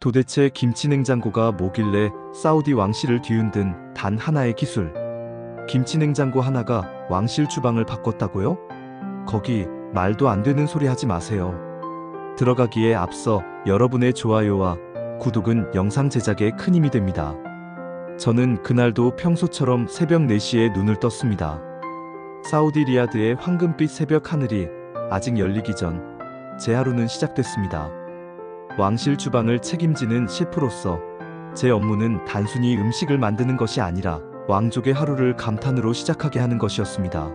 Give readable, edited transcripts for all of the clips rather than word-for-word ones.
도대체 김치냉장고가 뭐길래 사우디 왕실을 뒤흔든 단 하나의 기술. 김치냉장고 하나가 왕실 주방을 바꿨다고요? 거기 말도 안 되는 소리 하지 마세요. 들어가기에 앞서 여러분의 좋아요와 구독은 영상 제작에 큰 힘이 됩니다. 저는 그날도 평소처럼 새벽 4시에 눈을 떴습니다. 사우디 리야드의 황금빛 새벽 하늘이 아직 열리기 전 제 하루는 시작됐습니다. 왕실 주방을 책임지는 셰프로서 제 업무는 단순히 음식을 만드는 것이 아니라 왕족의 하루를 감탄으로 시작하게 하는 것이었습니다.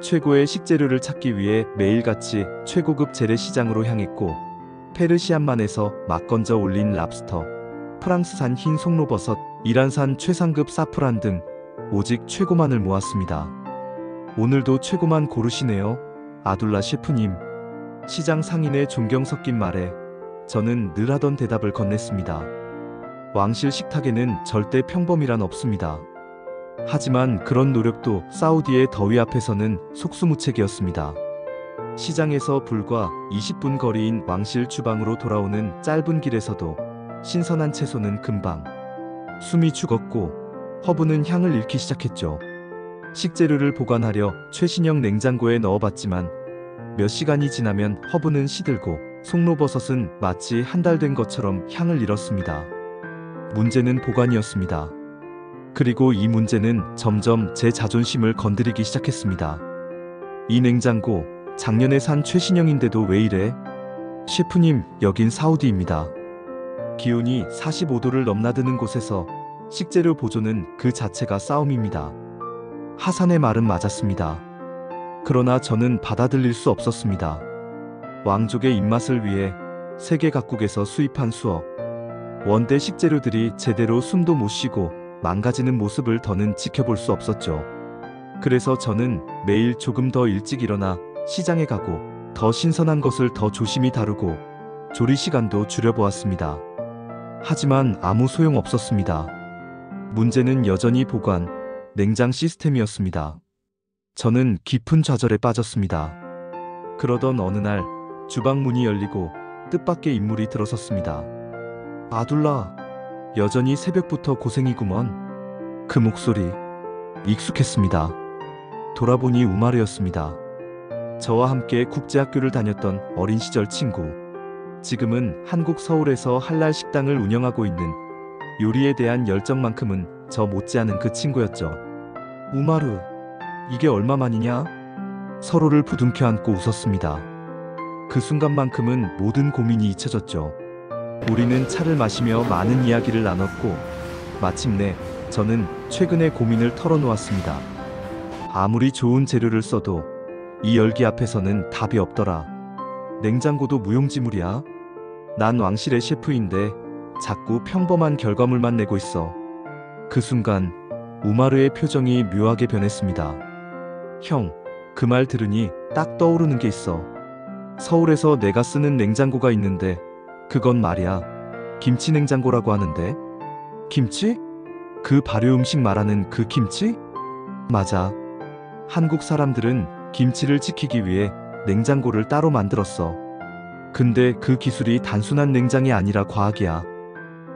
최고의 식재료를 찾기 위해 매일같이 최고급 재래시장으로 향했고, 페르시안만에서 막 건져 올린 랍스터, 프랑스산 흰 송로버섯, 이란산 최상급 사프란 등 오직 최고만을 모았습니다. 오늘도 최고만 고르시네요, 아둘라 셰프님. 시장 상인의 존경 섞인 말에 저는 늘 하던 대답을 건넸습니다. 왕실 식탁에는 절대 평범이란 없습니다. 하지만 그런 노력도 사우디의 더위 앞에서는 속수무책이었습니다. 시장에서 불과 20분 거리인 왕실 주방으로 돌아오는 짧은 길에서도 신선한 채소는 금방 숨이 죽었고 허브는 향을 잃기 시작했죠. 식재료를 보관하려 최신형 냉장고에 넣어봤지만 몇 시간이 지나면 허브는 시들고 송로버섯은 마치 한 달 된 것처럼 향을 잃었습니다. 문제는 보관이었습니다. 그리고 이 문제는 점점 제 자존심을 건드리기 시작했습니다. 이 냉장고 작년에 산 최신형인데도 왜 이래? 셰프님, 여긴 사우디입니다. 기온이 45도를 넘나드는 곳에서 식재료 보존은 그 자체가 싸움입니다. 하산의 말은 맞았습니다. 그러나 저는 받아들일 수 없었습니다. 왕족의 입맛을 위해 세계 각국에서 수입한 수억 원대 식재료들이 제대로 숨도 못 쉬고 망가지는 모습을 더는 지켜볼 수 없었죠. 그래서 저는 매일 조금 더 일찍 일어나 시장에 가고 더 신선한 것을 더 조심히 다루고 조리 시간도 줄여보았습니다. 하지만 아무 소용 없었습니다. 문제는 여전히 보관, 냉장 시스템이었습니다. 저는 깊은 좌절에 빠졌습니다. 그러던 어느 날 주방 문이 열리고 뜻밖의 인물이 들어섰습니다. 아둘라, 여전히 새벽부터 고생이구먼. 그 목소리 익숙했습니다. 돌아보니 우마르였습니다. 저와 함께 국제학교를 다녔던 어린 시절 친구. 지금은 한국 서울에서 할랄 식당을 운영하고 있는, 요리에 대한 열정만큼은 저 못지않은 그 친구였죠. 우마르, 이게 얼마만이냐? 서로를 부둥켜 안고 웃었습니다. 그 순간만큼은 모든 고민이 잊혀졌죠. 우리는 차를 마시며 많은 이야기를 나눴고, 마침내 저는 최근의 고민을 털어놓았습니다. 아무리 좋은 재료를 써도 이 열기 앞에서는 답이 없더라. 냉장고도 무용지물이야. 난 왕실의 셰프인데 자꾸 평범한 결과물만 내고 있어. 그 순간 우마르의 표정이 묘하게 변했습니다. 형, 그 말 들으니 딱 떠오르는 게 있어. 서울에서 내가 쓰는 냉장고가 있는데 그건 말이야, 김치 냉장고라고 하는데. 김치? 그 발효 음식 말하는 그 김치? 맞아. 한국 사람들은 김치를 지키기 위해 냉장고를 따로 만들었어. 근데 그 기술이 단순한 냉장이 아니라 과학이야.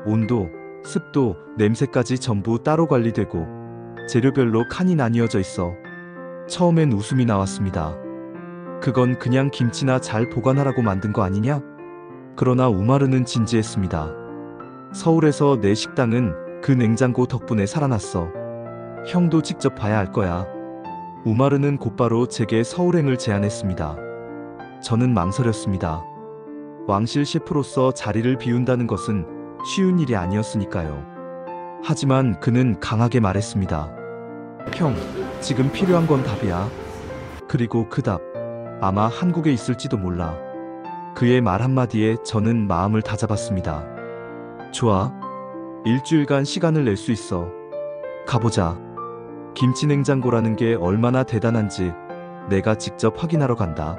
온도, 습도, 냄새까지 전부 따로 관리되고 재료별로 칸이 나뉘어져 있어. 처음엔 웃음이 나왔습니다. 그건 그냥 김치나 잘 보관하라고 만든 거 아니냐? 그러나 우마르는 진지했습니다. 서울에서 내 식당은 그 냉장고 덕분에 살아났어. 형도 직접 봐야 알 거야. 우마르는 곧바로 제게 서울행을 제안했습니다. 저는 망설였습니다. 왕실 셰프로서 자리를 비운다는 것은 쉬운 일이 아니었으니까요. 하지만 그는 강하게 말했습니다. 형, 지금 필요한 건 답이야. 그리고 그 답, 아마 한국에 있을지도 몰라. 그의 말 한마디에 저는 마음을 다잡았습니다. 좋아. 일주일간 시간을 낼 수 있어. 가보자. 김치 냉장고라는 게 얼마나 대단한지 내가 직접 확인하러 간다.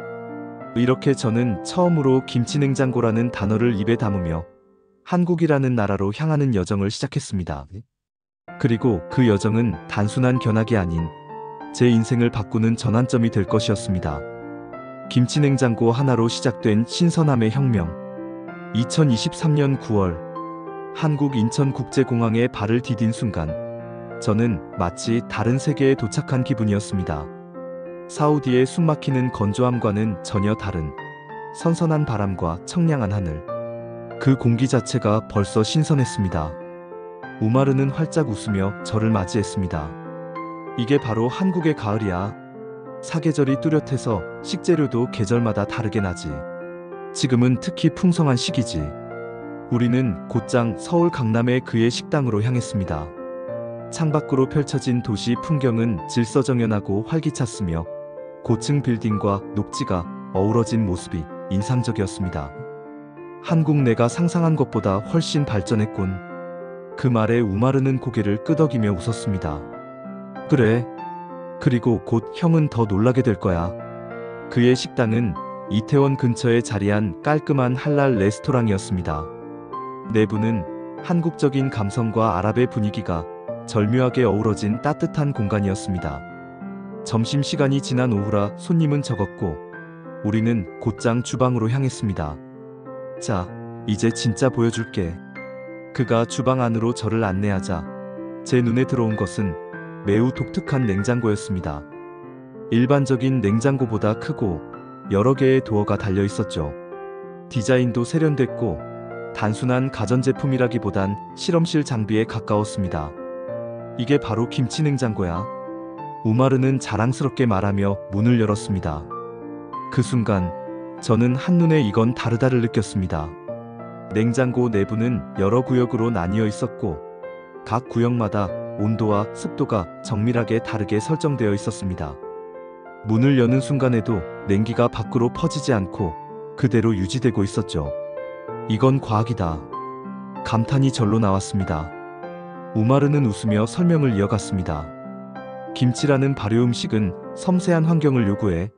이렇게 저는 처음으로 김치 냉장고라는 단어를 입에 담으며 한국이라는 나라로 향하는 여정을 시작했습니다. 그리고 그 여정은 단순한 견학이 아닌 제 인생을 바꾸는 전환점이 될 것이었습니다. 김치 냉장고 하나로 시작된 신선함의 혁명. 2023년 9월 한국 인천국제공항에 발을 디딘 순간 저는 마치 다른 세계에 도착한 기분이었습니다. 사우디의 숨막히는 건조함과는 전혀 다른 선선한 바람과 청량한 하늘. 그 공기 자체가 벌써 신선했습니다. 우마르는 활짝 웃으며 저를 맞이했습니다. 이게 바로 한국의 가을이야. 사계절이 뚜렷해서 식재료도 계절마다 다르게 나지. 지금은 특히 풍성한 시기지. 우리는 곧장 서울 강남의 그의 식당으로 향했습니다. 창밖으로 펼쳐진 도시 풍경은 질서정연하고 활기찼으며 고층 빌딩과 녹지가 어우러진 모습이 인상적이었습니다. 한국 내가 상상한 것보다 훨씬 발전했군. 그 말에 우마르는 고개를 끄덕이며 웃었습니다. 그래. 그리고 곧 형은 더 놀라게 될 거야. 그의 식당은 이태원 근처에 자리한 깔끔한 할랄 레스토랑이었습니다. 내부는 한국적인 감성과 아랍의 분위기가 절묘하게 어우러진 따뜻한 공간이었습니다. 점심시간이 지난 오후라 손님은 적었고 우리는 곧장 주방으로 향했습니다. 자, 이제 진짜 보여줄게. 그가 주방 안으로 저를 안내하자 제 눈에 들어온 것은 매우 독특한 냉장고였습니다. 일반적인 냉장고보다 크고 여러 개의 도어가 달려 있었죠. 디자인도 세련됐고 단순한 가전제품이라기보단 실험실 장비에 가까웠습니다. 이게 바로 김치 냉장고야. 우마르는 자랑스럽게 말하며 문을 열었습니다. 그 순간 저는 한눈에 이건 다르다를 느꼈습니다. 냉장고 내부는 여러 구역으로 나뉘어 있었고 각 구역마다 온도와 습도가 정밀하게 다르게 설정되어 있었습니다. 문을 여는 순간에도 냉기가 밖으로 퍼지지 않고 그대로 유지되고 있었죠. 이건 과학이다. 감탄이 절로 나왔습니다. 우마르는 웃으며 설명을 이어갔습니다. 김치라는 발효 음식은 섬세한 환경을 요구해.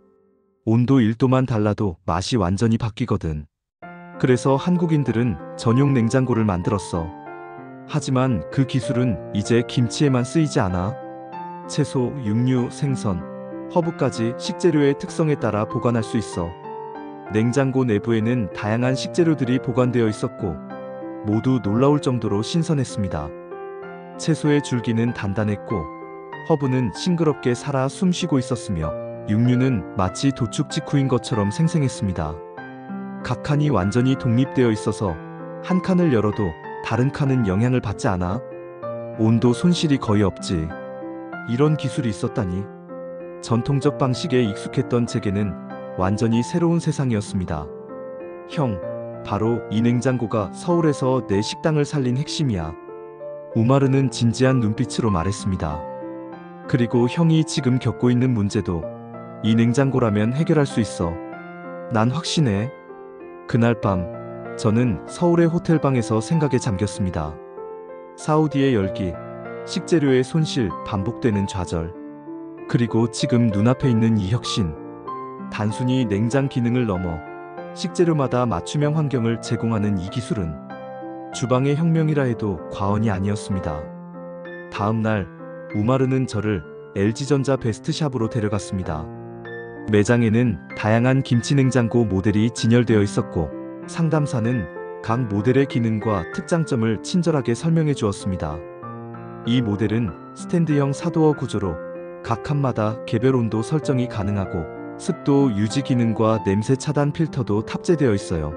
온도 1도만 달라도 맛이 완전히 바뀌거든. 그래서 한국인들은 전용 냉장고를 만들었어. 하지만 그 기술은 이제 김치에만 쓰이지 않아. 채소, 육류, 생선, 허브까지 식재료의 특성에 따라 보관할 수 있어. 냉장고 내부에는 다양한 식재료들이 보관되어 있었고 모두 놀라울 정도로 신선했습니다. 채소의 줄기는 단단했고 허브는 싱그럽게 살아 숨쉬고 있었으며 육류는 마치 도축 직후인 것처럼 생생했습니다. 각 칸이 완전히 독립되어 있어서 한 칸을 열어도 다른 칸은 영향을 받지 않아. 온도 손실이 거의 없지. 이런 기술이 있었다니. 전통적 방식에 익숙했던 제게는 완전히 새로운 세상이었습니다. 형, 바로 이 냉장고가 서울에서 내 식당을 살린 핵심이야. 우마르는 진지한 눈빛으로 말했습니다. 그리고 형이 지금 겪고 있는 문제도 이 냉장고라면 해결할 수 있어. 난 확신해. 그날 밤 저는 서울의 호텔방에서 생각에 잠겼습니다. 사우디의 열기, 식재료의 손실, 반복되는 좌절. 그리고 지금 눈앞에 있는 이 혁신. 단순히 냉장 기능을 넘어 식재료마다 맞춤형 환경을 제공하는 이 기술은 주방의 혁명이라 해도 과언이 아니었습니다. 다음 날 우마르는 저를 LG전자 베스트샵으로 데려갔습니다. 매장에는 다양한 김치 냉장고 모델이 진열되어 있었고 상담사는 각 모델의 기능과 특장점을 친절하게 설명해 주었습니다. 이 모델은 스탠드형 사도어 구조로 각 칸마다 개별 온도 설정이 가능하고 습도 유지 기능과 냄새 차단 필터도 탑재되어 있어요.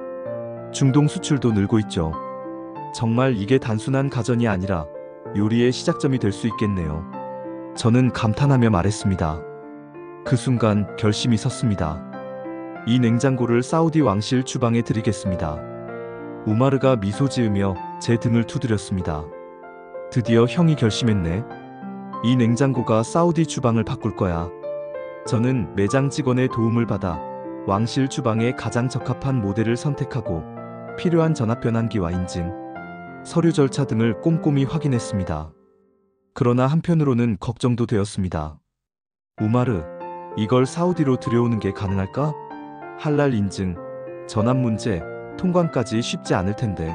중동 수출도 늘고 있죠. 정말 이게 단순한 가전이 아니라 요리의 시작점이 될 수 있겠네요. 저는 감탄하며 말했습니다. 그 순간 결심이 섰습니다. 이 냉장고를 사우디 왕실 주방에 드리겠습니다. 우마르가 미소 지으며 제 등을 두드렸습니다. 드디어 형이 결심했네. 이 냉장고가 사우디 주방을 바꿀 거야. 저는 매장 직원의 도움을 받아 왕실 주방에 가장 적합한 모델을 선택하고 필요한 전압 변환기와 인증, 서류 절차 등을 꼼꼼히 확인했습니다. 그러나 한편으로는 걱정도 되었습니다. 우마르, 이걸 사우디로 들여오는 게 가능할까? 할랄 인증, 전압 문제, 통관까지 쉽지 않을 텐데.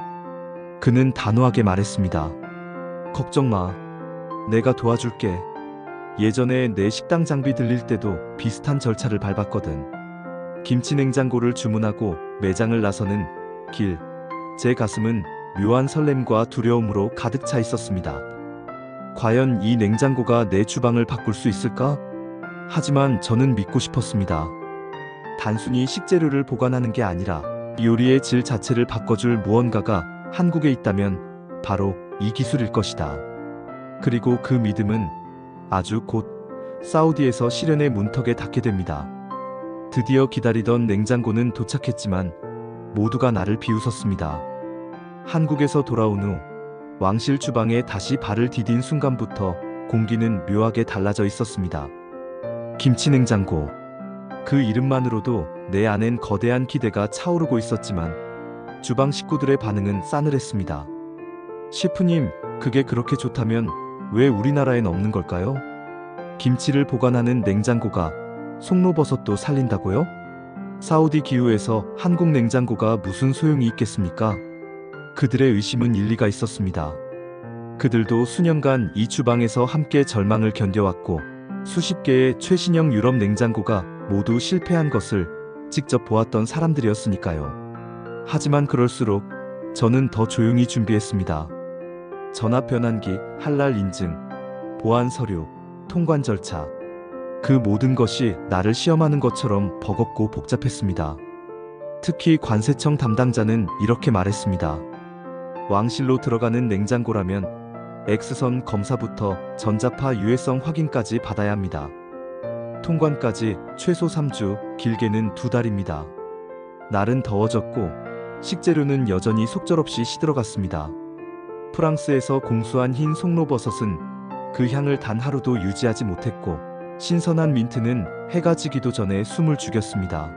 그는 단호하게 말했습니다. 걱정 마. 내가 도와줄게. 예전에 내 식당 장비 들릴 때도 비슷한 절차를 밟았거든. 김치 냉장고를 주문하고 매장을 나서는 길, 제 가슴은 묘한 설렘과 두려움으로 가득 차 있었습니다. 과연 이 냉장고가 내 주방을 바꿀 수 있을까? 하지만 저는 믿고 싶었습니다. 단순히 식재료를 보관하는 게 아니라 요리의 질 자체를 바꿔줄 무언가가 한국에 있다면 바로 이 기술일 것이다. 그리고 그 믿음은 아주 곧 사우디에서 실현의 문턱에 닿게 됩니다. 드디어 기다리던 냉장고는 도착했지만 모두가 나를 비웃었습니다. 한국에서 돌아온 후 왕실 주방에 다시 발을 디딘 순간부터 공기는 묘하게 달라져 있었습니다. 김치 냉장고. 그 이름만으로도 내 안엔 거대한 기대가 차오르고 있었지만 주방 식구들의 반응은 싸늘했습니다. 셰프님, 그게 그렇게 좋다면 왜 우리나라엔 없는 걸까요? 김치를 보관하는 냉장고가 송로버섯도 살린다고요? 사우디 기후에서 한국 냉장고가 무슨 소용이 있겠습니까? 그들의 의심은 일리가 있었습니다. 그들도 수년간 이 주방에서 함께 절망을 견뎌왔고 수십 개의 최신형 유럽 냉장고가 모두 실패한 것을 직접 보았던 사람들이었으니까요. 하지만 그럴수록 저는 더 조용히 준비했습니다. 전압 변환기, 할랄 인증, 보안 서류, 통관 절차. 그 모든 것이 나를 시험하는 것처럼 버겁고 복잡했습니다. 특히 관세청 담당자는 이렇게 말했습니다. 왕실로 들어가는 냉장고라면 X선 검사부터 전자파 유해성 확인까지 받아야 합니다. 통관까지 최소 3주, 길게는 2달입니다. 날은 더워졌고 식재료는 여전히 속절없이 시들어갔습니다. 프랑스에서 공수한 흰 송로버섯은 그 향을 단 하루도 유지하지 못했고 신선한 민트는 해가 지기도 전에 숨을 죽였습니다.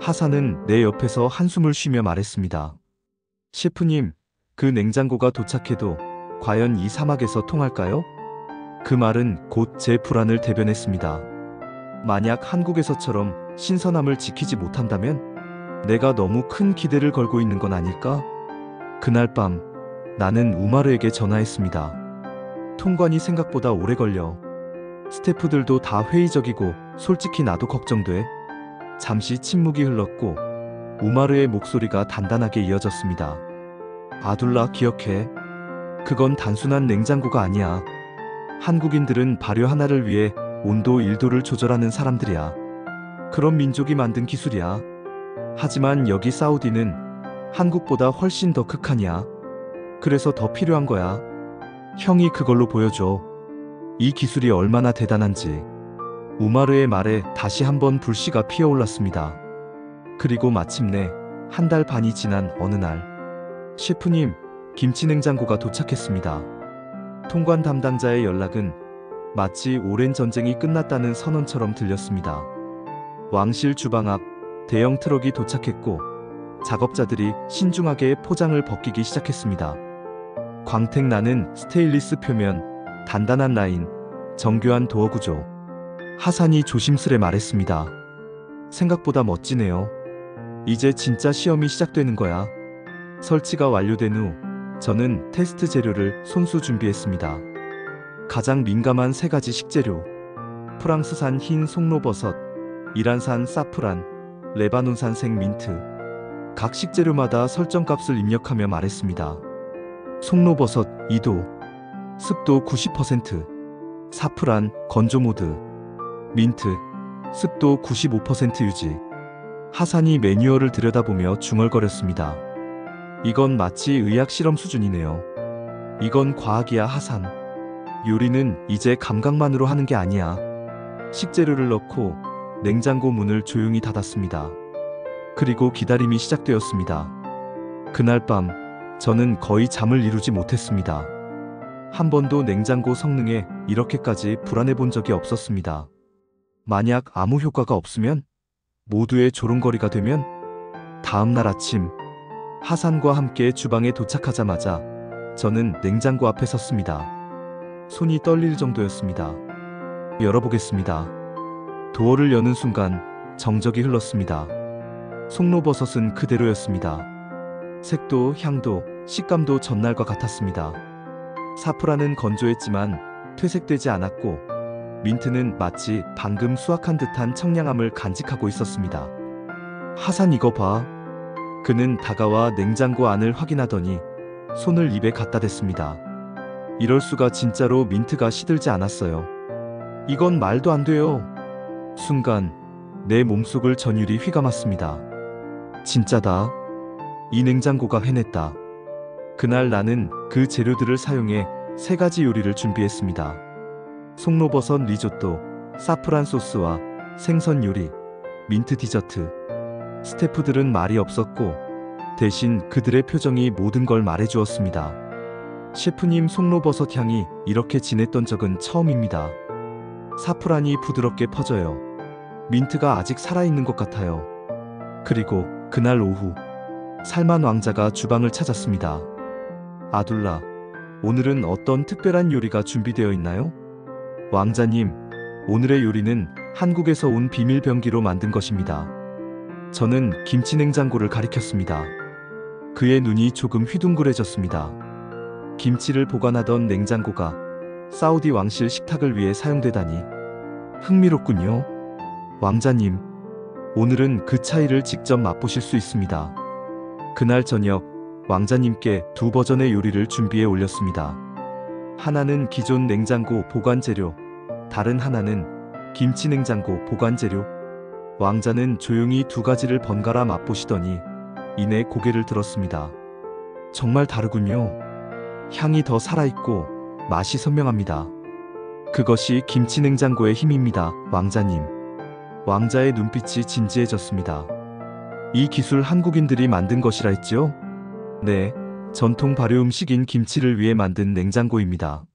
하산은 내 옆에서 한숨을 쉬며 말했습니다. 셰프님, 그 냉장고가 도착해도 과연 이 사막에서 통할까요? 그 말은 곧 제 불안을 대변했습니다. 만약 한국에서처럼 신선함을 지키지 못한다면 내가 너무 큰 기대를 걸고 있는 건 아닐까? 그날 밤 나는 우마르에게 전화했습니다. 통관이 생각보다 오래 걸려. 스태프들도 다 회의적이고 솔직히 나도 걱정돼. 잠시 침묵이 흘렀고 우마르의 목소리가 단단하게 이어졌습니다. 아둘라, 기억해. 그건 단순한 냉장고가 아니야. 한국인들은 발효 하나를 위해 온도 1도를 조절하는 사람들이야. 그런 민족이 만든 기술이야. 하지만 여기 사우디는 한국보다 훨씬 더 극한이야. 그래서 더 필요한 거야. 형이 그걸로 보여줘. 이 기술이 얼마나 대단한지. 우마르의 말에 다시 한번 불씨가 피어올랐습니다. 그리고 마침내 한 달 반이 지난 어느 날, 셰프님, 김치 냉장고가 도착했습니다. 통관 담당자의 연락은 마치 오랜 전쟁이 끝났다는 선언처럼 들렸습니다. 왕실 주방 앞 대형 트럭이 도착했고 작업자들이 신중하게 포장을 벗기기 시작했습니다. 광택 나는 스테인리스 표면, 단단한 라인, 정교한 도어 구조. 하산이 조심스레 말했습니다. 생각보다 멋지네요. 이제 진짜 시험이 시작되는 거야. 설치가 완료된 후 저는 테스트 재료를 손수 준비했습니다. 가장 민감한 3가지 식재료. 프랑스산 흰 송로버섯, 이란산 사프란, 레바논산 생민트. 각 식재료마다 설정값을 입력하며 말했습니다. 송로버섯 2도, 습도 90%, 사프란 건조 모드, 민트 습도 95% 유지. 하산이 매뉴얼을 들여다보며 중얼거렸습니다. 이건 마치 의학 실험 수준이네요. 이건 과학이야, 하산. 요리는 이제 감각만으로 하는 게 아니야. 식재료를 넣고 냉장고 문을 조용히 닫았습니다. 그리고 기다림이 시작되었습니다. 그날 밤 저는 거의 잠을 이루지 못했습니다. 한 번도 냉장고 성능에 이렇게까지 불안해 본 적이 없었습니다. 만약 아무 효과가 없으면, 모두의 조롱거리가 되면. 다음 날 아침, 하산과 함께 주방에 도착하자마자 저는 냉장고 앞에 섰습니다. 손이 떨릴 정도였습니다. 열어보겠습니다. 도어를 여는 순간 정적이 흘렀습니다. 송로버섯은 그대로였습니다. 색도, 향도, 식감도 전날과 같았습니다. 사프란은 건조했지만 퇴색되지 않았고 민트는 마치 방금 수확한 듯한 청량함을 간직하고 있었습니다. 하산, 이거 봐. 그는 다가와 냉장고 안을 확인하더니 손을 입에 갖다 댔습니다. 이럴 수가, 진짜로 민트가 시들지 않았어요. 이건 말도 안 돼요. 순간 내 몸속을 전율이 휘감았습니다. 진짜다. 이 냉장고가 해냈다. 그날 나는 그 재료들을 사용해 3가지 요리를 준비했습니다. 송로버섯 리조또, 사프란 소스와 생선 요리, 민트 디저트. 스태프들은 말이 없었고 대신 그들의 표정이 모든 걸 말해주었습니다. 셰프님, 송로버섯 향이 이렇게 진했던 적은 처음입니다. 사프란이 부드럽게 퍼져요. 민트가 아직 살아있는 것 같아요. 그리고 그날 오후 살만 왕자가 주방을 찾았습니다. 아둘라, 오늘은 어떤 특별한 요리가 준비되어 있나요? 왕자님, 오늘의 요리는 한국에서 온 비밀 병기로 만든 것입니다. 저는 김치 냉장고를 가리켰습니다. 그의 눈이 조금 휘둥그레졌습니다. 김치를 보관하던 냉장고가 사우디 왕실 식탁을 위해 사용되다니 흥미롭군요. 왕자님, 오늘은 그 차이를 직접 맛보실 수 있습니다. 그날 저녁 왕자님께 2버전의 요리를 준비해 올렸습니다. 하나는 기존 냉장고 보관 재료, 다른 하나는 김치 냉장고 보관 재료. 왕자는 조용히 2가지를 번갈아 맛보시더니 이내 고개를 들었습니다. 정말 다르군요. 향이 더 살아있고 맛이 선명합니다. 그것이 김치 냉장고의 힘입니다, 왕자님. 왕자의 눈빛이 진지해졌습니다. 이 기술 한국인들이 만든 것이라 했죠? 네, 전통 발효 음식인 김치를 위해 만든 냉장고입니다.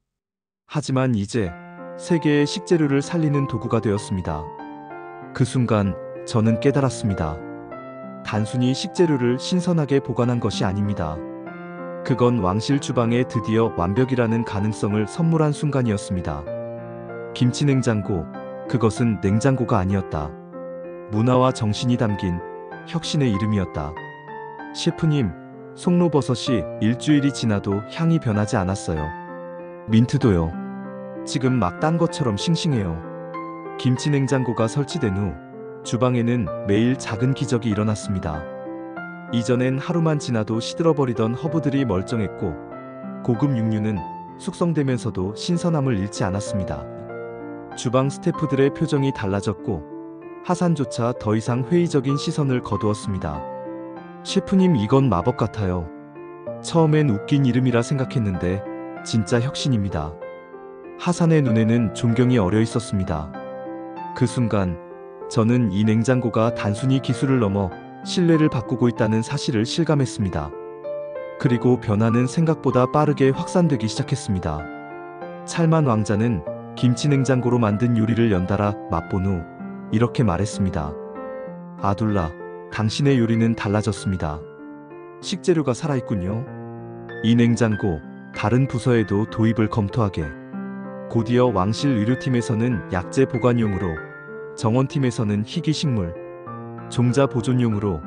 하지만 이제 세계의 식재료를 살리는 도구가 되었습니다. 그 순간 저는 깨달았습니다. 단순히 식재료를 신선하게 보관한 것이 아닙니다. 그건 왕실 주방에 드디어 완벽이라는 가능성을 선물한 순간이었습니다. 김치 냉장고, 그것은 냉장고가 아니었다. 문화와 정신이 담긴 혁신의 이름이었다. 셰프님, 송로버섯이 일주일이 지나도 향이 변하지 않았어요. 민트도요. 지금 막 딴 것처럼 싱싱해요. 김치 냉장고가 설치된 후 주방에는 매일 작은 기적이 일어났습니다. 이전엔 하루만 지나도 시들어버리던 허브들이 멀쩡했고 고급 육류는 숙성되면서도 신선함을 잃지 않았습니다. 주방 스태프들의 표정이 달라졌고 하산조차 더 이상 회의적인 시선을 거두었습니다. 셰프님, 이건 마법 같아요. 처음엔 웃긴 이름이라 생각했는데 진짜 혁신입니다. 하산의 눈에는 존경이 어려 있었습니다. 그 순간 저는 이 냉장고가 단순히 기술을 넘어 신뢰를 바꾸고 있다는 사실을 실감했습니다. 그리고 변화는 생각보다 빠르게 확산되기 시작했습니다. 찰만 왕자는 김치 냉장고로 만든 요리를 연달아 맛본 후 이렇게 말했습니다. 아둘라, 당신의 요리는 달라졌습니다. 식재료가 살아있군요. 이 냉장고 다른 부서에도 도입을 검토하게. 곧이어 왕실 의료팀에서는 약재 보관용으로, 정원팀에서는 희귀식물, 종자 보존용으로,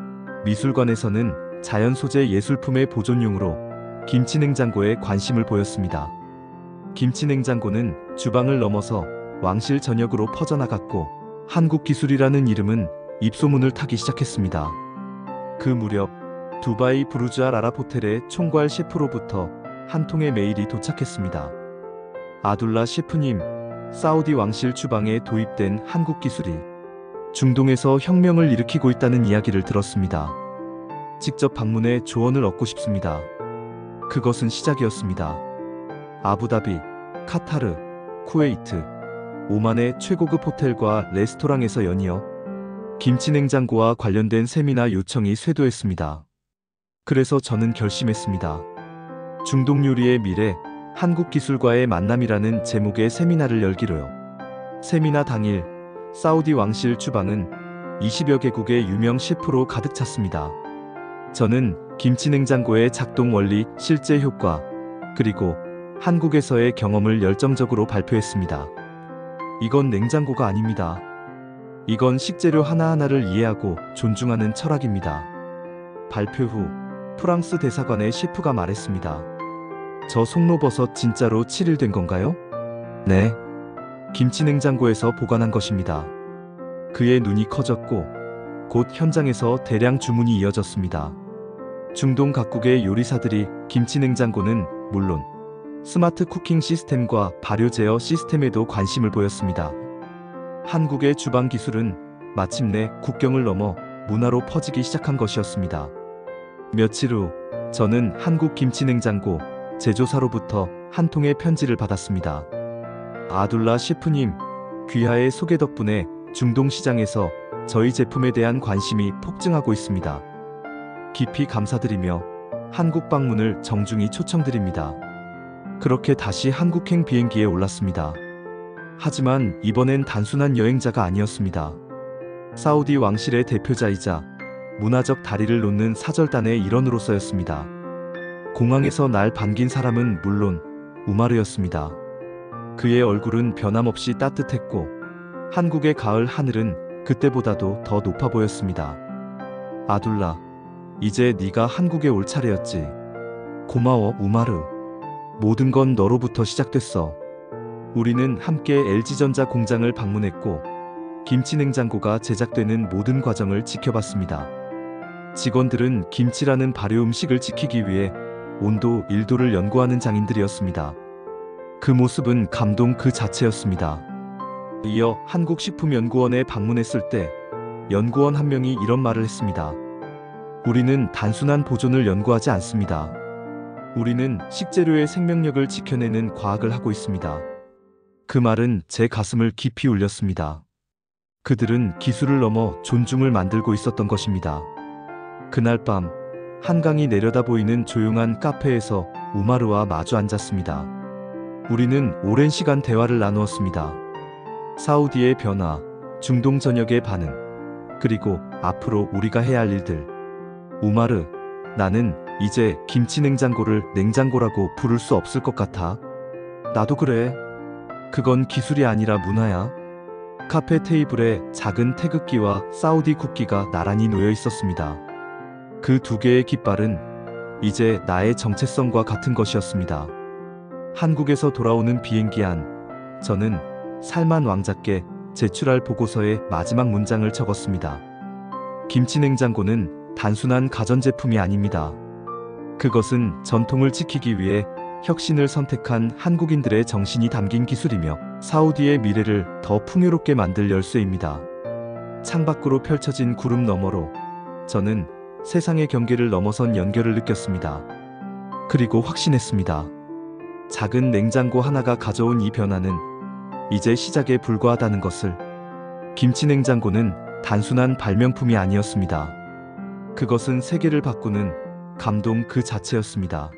미술관에서는 자연 소재 예술품의 보존용으로 김치 냉장고에 관심을 보였습니다. 김치 냉장고는 주방을 넘어서 왕실 전역으로 퍼져나갔고 한국 기술이라는 이름은 입소문을 타기 시작했습니다. 그 무렵 두바이 부르즈 알 아랍 호텔의 총괄 셰프로부터 한 통의 메일이 도착했습니다. 아둘라 셰프님, 사우디 왕실 주방에 도입된 한국 기술이 중동에서 혁명을 일으키고 있다는 이야기를 들었습니다. 직접 방문해 조언을 얻고 싶습니다. 그것은 시작이었습니다. 아부다비, 카타르, 쿠웨이트, 오만의 최고급 호텔과 레스토랑에서 연이어 김치 냉장고와 관련된 세미나 요청이 쇄도했습니다. 그래서 저는 결심했습니다. 중동 요리의 미래, 한국 기술과의 만남이라는 제목의 세미나를 열기로요. 세미나 당일 사우디 왕실 주방은 20여 개국의 유명 셰프로 가득 찼습니다. 저는 김치 냉장고의 작동 원리, 실제 효과, 그리고 한국에서의 경험을 열정적으로 발표했습니다. 이건 냉장고가 아닙니다. 이건 식재료 하나하나를 이해하고 존중하는 철학입니다. 발표 후 프랑스 대사관의 셰프가 말했습니다. 저 송로버섯 진짜로 7일 된 건가요? 네. 김치 냉장고에서 보관한 것입니다. 그의 눈이 커졌고 곧 현장에서 대량 주문이 이어졌습니다. 중동 각국의 요리사들이 김치 냉장고는 물론 스마트 쿠킹 시스템과 발효 제어 시스템에도 관심을 보였습니다. 한국의 주방 기술은 마침내 국경을 넘어 문화로 퍼지기 시작한 것이었습니다. 며칠 후 저는 한국 김치 냉장고 제조사로부터 한 통의 편지를 받았습니다. 아둘라 셰프님, 귀하의 소개 덕분에 중동 시장에서 저희 제품에 대한 관심이 폭증하고 있습니다. 깊이 감사드리며 한국 방문을 정중히 초청드립니다. 그렇게 다시 한국행 비행기에 올랐습니다. 하지만 이번엔 단순한 여행자가 아니었습니다. 사우디 왕실의 대표자이자 문화적 다리를 놓는 사절단의 일원으로서였습니다. 공항에서 날 반긴 사람은 물론 우마르였습니다. 그의 얼굴은 변함없이 따뜻했고 한국의 가을 하늘은 그때보다도 더 높아 보였습니다. 아둘라, 이제 네가 한국에 올 차례였지. 고마워, 우마르. 모든 건 너로부터 시작됐어. 우리는 함께 LG전자 공장을 방문했고 김치 냉장고가 제작되는 모든 과정을 지켜봤습니다. 직원들은 김치라는 발효 음식을 지키기 위해 온도 1도를 연구하는 장인들이었습니다. 그 모습은 감동 그 자체였습니다. 이어 한국식품연구원에 방문했을 때 연구원 한 명이 이런 말을 했습니다. 우리는 단순한 보존을 연구하지 않습니다. 우리는 식재료의 생명력을 지켜내는 과학을 하고 있습니다. 그 말은 제 가슴을 깊이 울렸습니다. 그들은 기술을 넘어 존중을 만들고 있었던 것입니다. 그날 밤 한강이 내려다 보이는 조용한 카페에서 우마르와 마주 앉았습니다. 우리는 오랜 시간 대화를 나누었습니다. 사우디의 변화, 중동 전역의 반응, 그리고 앞으로 우리가 해야 할 일들. 우마르, 나는 이제 김치 냉장고를 냉장고라고 부를 수 없을 것 같아. 나도 그래. 그건 기술이 아니라 문화야. 카페 테이블에 작은 태극기와 사우디 국기가 나란히 놓여 있었습니다. 그 두 개의 깃발은 이제 나의 정체성과 같은 것이었습니다. 한국에서 돌아오는 비행기 안, 저는 살만 왕자께 제출할 보고서의 마지막 문장을 적었습니다. 김치 냉장고는 단순한 가전제품이 아닙니다. 그것은 전통을 지키기 위해 혁신을 선택한 한국인들의 정신이 담긴 기술이며 사우디의 미래를 더 풍요롭게 만들 열쇠입니다. 창밖으로 펼쳐진 구름 너머로 저는 세상의 경계를 넘어선 연결을 느꼈습니다. 그리고 확신했습니다. 작은 냉장고 하나가 가져온 이 변화는 이제 시작에 불과하다는 것을. 김치 냉장고는 단순한 발명품이 아니었습니다. 그것은 세계를 바꾸는 감동 그 자체였습니다.